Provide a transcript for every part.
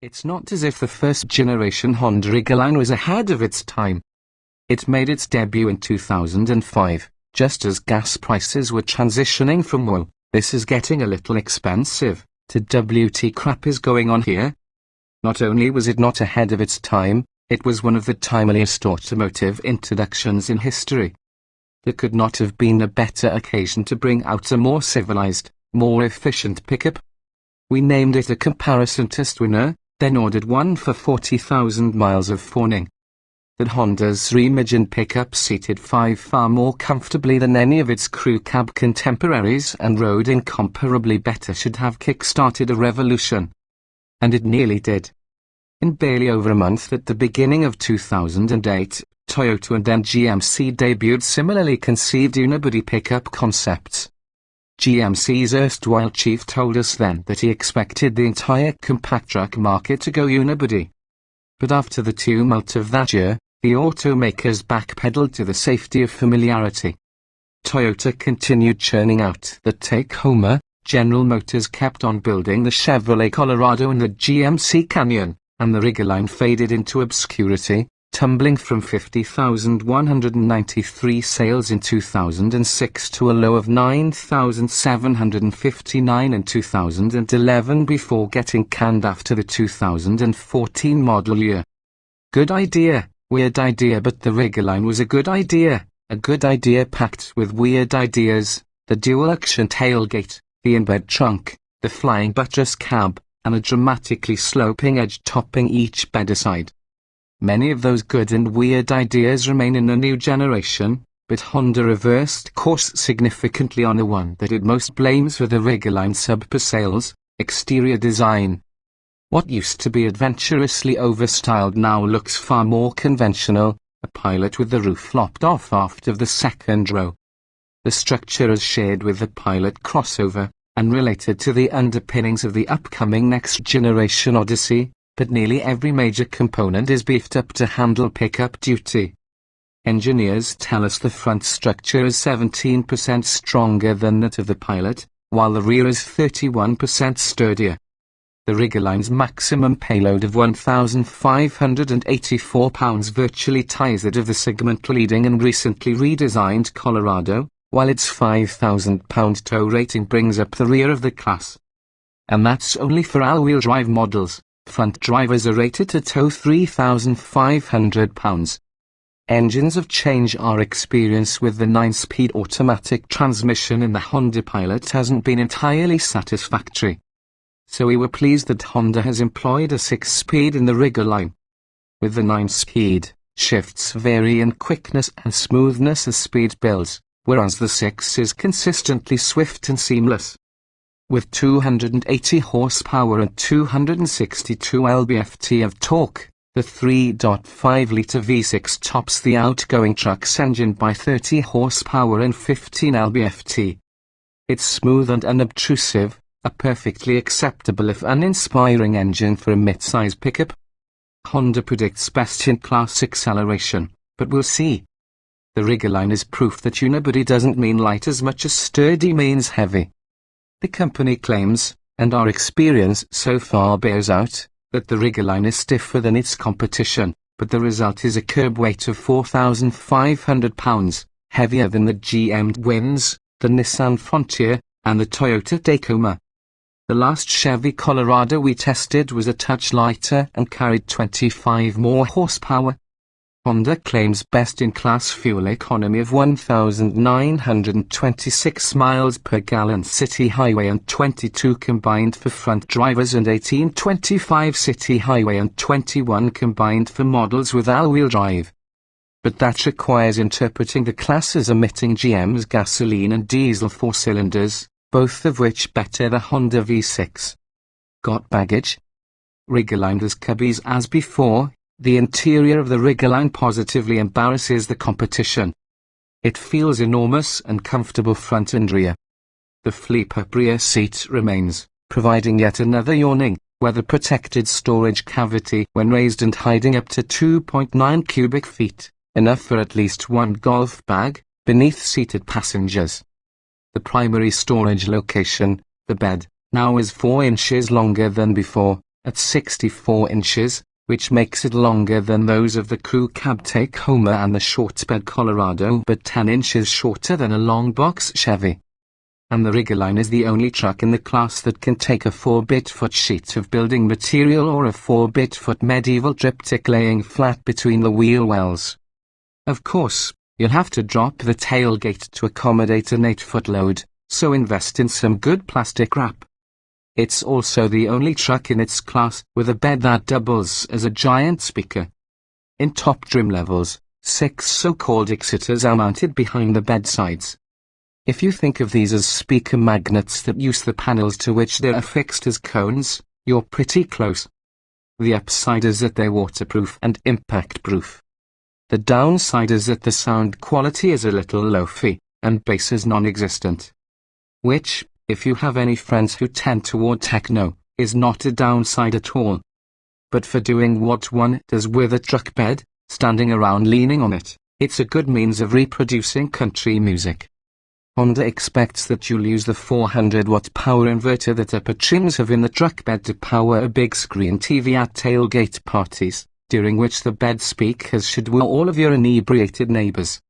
It's not as if the first-generation Honda Ridgeline was ahead of its time. It made its debut in 2005, just as gas prices were transitioning from "whoa, this is getting a little expensive," to "WT crap is going on here?" Not only was it not ahead of its time, it was one of the timeliest automotive introductions in history. There could not have been a better occasion to bring out a more civilized, more efficient pickup. We named it a comparison test winner, then ordered one for 40,000 miles of fawning. That Honda's reimagined pickup seated 5 far more comfortably than any of its crew cab contemporaries and rode incomparably better should have kick-started a revolution. And it nearly did. In barely over a month at the beginning of 2008, Toyota and then GMC debuted similarly conceived unibody pickup concepts. GMC's erstwhile chief told us then that he expected the entire compact truck market to go unibody. But after the tumult of that year, the automakers backpedaled to the safety of familiarity. Toyota continued churning out the Tacoma, General Motors kept on building the Chevrolet Colorado and the GMC Canyon, and the Ridgeline faded into obscurity, tumbling from 50,193 sales in 2006 to a low of 9,759 in 2011 before getting canned after the 2014 model year. Good idea, weird idea, but the Ridgeline was a good idea packed with weird ideas: the dual-action tailgate, the in-bed trunk, the flying buttress cab, and a dramatically sloping edge topping each bed aside. Many of those good and weird ideas remain in the new generation, but Honda reversed course significantly on the one that it most blames for the Ridgeline subpar sales: exterior design. What used to be adventurously overstyled now looks far more conventional, a Pilot with the roof lopped off aft of the second row. The structure is shared with the Pilot crossover, and related to the underpinnings of the upcoming next-generation Odyssey, but nearly every major component is beefed up to handle pickup duty. Engineers tell us the front structure is 17% stronger than that of the Pilot, while the rear is 31% sturdier. The Ridgeline's maximum payload of 1,584 pounds virtually ties that of the segment-leading and recently redesigned Colorado, while its 5,000 pound tow rating brings up the rear of the class. And that's only for all-wheel drive models. Front drivers are rated to tow 3,500 pounds. Engines of change. Our experience with the 9-speed automatic transmission in the Honda Pilot hasn't been entirely satisfactory. So we were pleased that Honda has employed a 6-speed in the Ridgeline. With the 9-speed, shifts vary in quickness and smoothness as speed builds, whereas the 6 is consistently swift and seamless. With 280 horsepower and 262 lb-ft of torque, the 3.5-litre V6 tops the outgoing truck's engine by 30 horsepower and 15 lb-ft. It's smooth and unobtrusive, a perfectly acceptable if uninspiring engine for a mid-size pickup. Honda predicts best-in-class acceleration, but we'll see. The Ridgeline is proof that unibody doesn't mean light as much as sturdy means heavy. The company claims, and our experience so far bears out, that the Ridgeline is stiffer than its competition, but the result is a curb weight of 4,500 pounds, heavier than the GM Winds, the Nissan Frontier, and the Toyota Tacoma. The last Chevy Colorado we tested was a touch lighter and carried 25 more horsepower. Honda claims best-in-class fuel economy of 1,926 miles per gallon city highway and 22 combined for front drivers and 1825 city highway and 21 combined for models with all-wheel drive. But that requires interpreting the class as emitting GM's gasoline and diesel 4-cylinders, both of which better the Honda V6. Got baggage? Ridgeline has cubbies as before. The interior of the Ridgeline positively embarrasses the competition. It feels enormous and comfortable front and rear. The flip-up rear seat remains, providing yet another yawning, weather-protected storage cavity when raised and hiding up to 2.9 cubic feet, enough for at least one golf bag, beneath seated passengers. The primary storage location, the bed, now is 4 inches longer than before, at 64 inches, which makes it longer than those of the crew cab Tacoma and the shortbed Colorado, but 10 inches shorter than a long box Chevy. And the Ridgeline is the only truck in the class that can take a 4-bit-foot sheet of building material or a 4-bit-foot medieval triptych laying flat between the wheel wells. Of course, you'll have to drop the tailgate to accommodate an 8-foot load, so invest in some good plastic wrap. It's also the only truck in its class with a bed that doubles as a giant speaker. In top trim levels, 6 so-called exciters are mounted behind the bedsides. If you think of these as speaker magnets that use the panels to which they're affixed as cones, you're pretty close. The upside is that they're waterproof and impact-proof. The downside is that the sound quality is a little loafy, and bass is non-existent. Which, if you have any friends who tend toward techno, is not a downside at all. But for doing what one does with a truck bed, standing around leaning on it, it's a good means of reproducing country music. Honda expects that you'll use the 400-watt power inverter that upper trims have in the truck bed to power a big screen TV at tailgate parties, during which the bed speakers should woo all of your inebriated neighbors.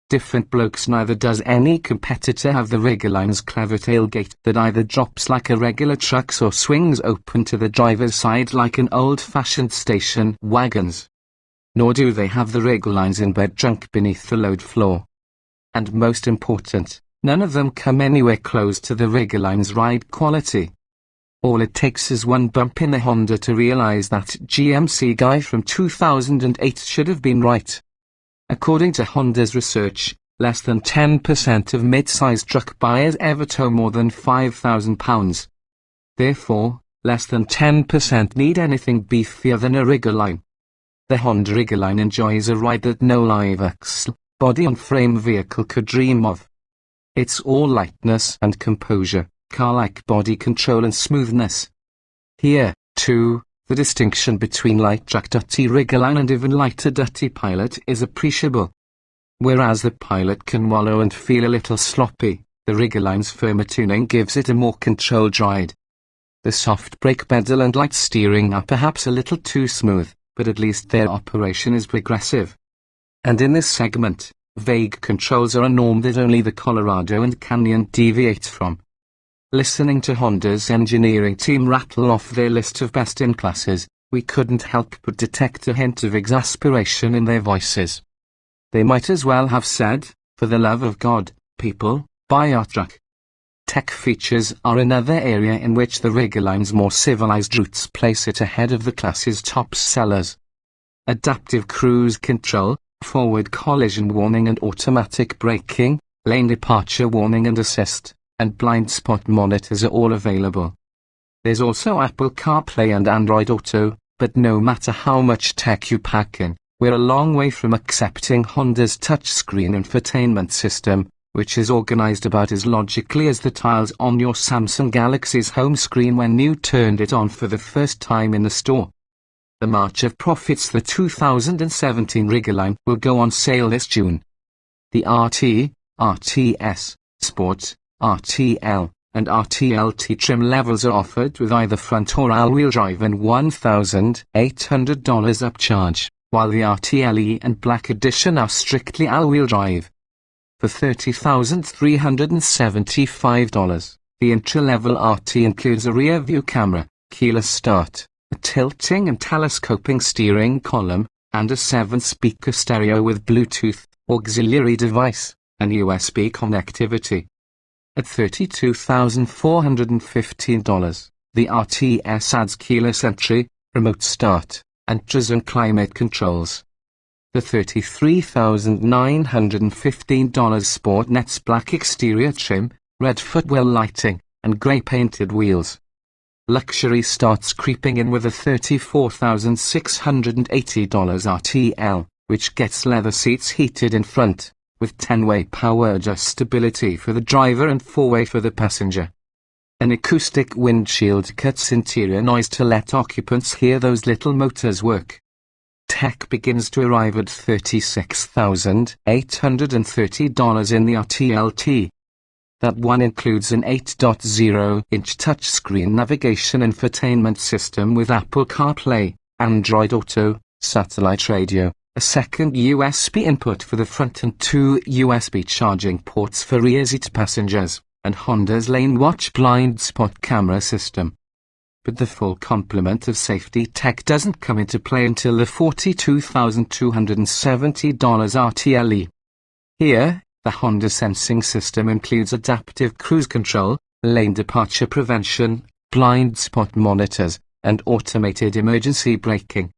Different blokes. Neither does any competitor have the Ridgeline's clever tailgate that either drops like a regular truck's or swings open to the driver's side like an old-fashioned station wagon's. Nor do they have the Ridgeline's in-bed trunk beneath the load floor. And most important, none of them come anywhere close to the Ridgeline's ride quality. All it takes is one bump in the Honda to realize that GMC guy from 2008 should have been right. According to Honda's research, less than 10% of mid-sized truck buyers ever tow more than £5,000. Therefore, less than 10% need anything beefier than a Ridgeline. The Honda Ridgeline enjoys a ride that no live axle, body-on-frame vehicle could dream of. It's all lightness and composure, car-like body control and smoothness. Here, too, the distinction between light truck dirty Ridgeline and even lighter dirty Pilot is appreciable. Whereas the Pilot can wallow and feel a little sloppy, the Ridgeline's firmer tuning gives it a more controlled ride. The soft brake pedal and light steering are perhaps a little too smooth, but at least their operation is progressive. And in this segment, vague controls are a norm that only the Colorado and Canyon deviate from. Listening to Honda's engineering team rattle off their list of best-in-classes, we couldn't help but detect a hint of exasperation in their voices. They might as well have said, "For the love of God, people, buy our truck." Tech features are another area in which the Ridgeline's more civilized roots place it ahead of the class's top sellers. Adaptive cruise control, forward collision warning and automatic braking, lane departure warning and assist, and blind spot monitors are all available. There's also Apple CarPlay and Android Auto, but no matter how much tech you pack in, we're a long way from accepting Honda's touchscreen infotainment system, which is organized about as logically as the tiles on your Samsung Galaxy's home screen when you turned it on for the first time in the store. The March of Profits. The 2017 Ridgeline will go on sale this June. The RT, RTS, Sports, RTL, and RTLT trim levels are offered with either front or all-wheel drive and $1,800 upcharge, while the RTLE and Black Edition are strictly all-wheel drive. For $30,375, the entry-level RT includes a rear-view camera, keyless start, a tilting and telescoping steering column, and a 7-speaker stereo with Bluetooth, auxiliary device, and USB connectivity. At $32,415, the RTS adds keyless entry, remote start, and and climate controls. The $33,915 Sportnet's black exterior trim, red footwell lighting, and grey painted wheels. Luxury starts creeping in with a $34,680 RTL, which gets leather seats heated in front, with 10-way power adjustability for the driver and 4-way for the passenger. An acoustic windshield cuts interior noise to let occupants hear those little motors work. Tech begins to arrive at $36,830 in the RTLT. That one includes an 8.0-inch touchscreen navigation infotainment system with Apple CarPlay, Android Auto, satellite radio, a second USB input for the front and 2 USB charging ports for rear-seat passengers, and Honda's lane watch blind spot camera system. But the full complement of safety tech doesn't come into play until the $42,270 RTLE. Here, the Honda sensing system includes adaptive cruise control, lane departure prevention, blind spot monitors, and automated emergency braking.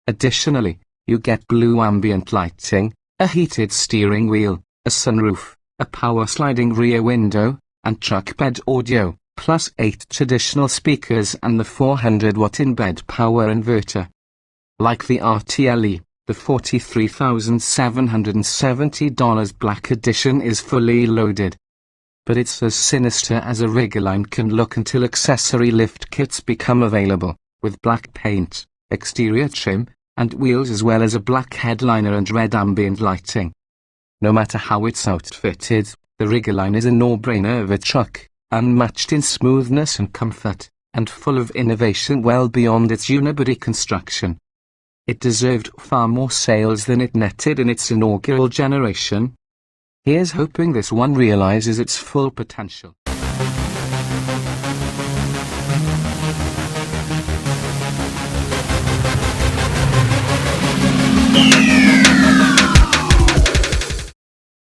Additionally, you get blue ambient lighting, a heated steering wheel, a sunroof, a power sliding rear window, and truck bed audio, plus 8 traditional speakers and the 400-watt in-bed power inverter. Like the RTLE, the $43,770 Black Edition is fully loaded. But it's as sinister as a Ridgeline can look until accessory lift kits become available, with black paint, exterior trim, and wheels as well as a black headliner and red ambient lighting. No matter how it's outfitted, the Ridgeline is a no-brainer of a truck, unmatched in smoothness and comfort, and full of innovation well beyond its unibody construction. It deserved far more sales than it netted in its inaugural generation. Here's hoping this one realizes its full potential.